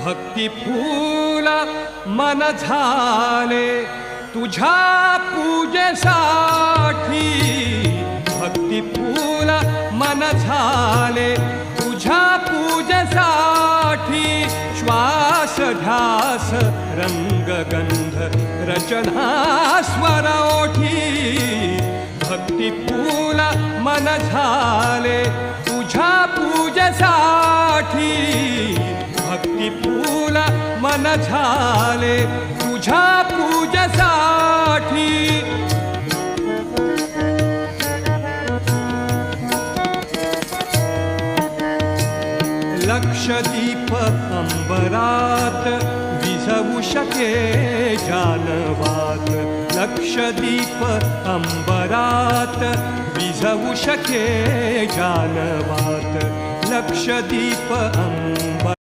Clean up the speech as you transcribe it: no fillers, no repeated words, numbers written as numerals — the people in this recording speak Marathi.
भक्ती फूल मन झाले तुझ्या पूजेसाठी, भक्ती फूल मन झाले तुझ्या पूजेसाठी, श्वास ध्यास रंगगंध रचना स्वर ओठी, भक्ती फूल मन झाले तुझ्या पूजेसाठी, भक्ती फूल मन झाले तुझ्या पूजेसाठी. लक्षदीप अंबरात विझवू शके जानवात, लक्षदीप अंबरात विझवू शके जानवात, लक्षदीप अंबरात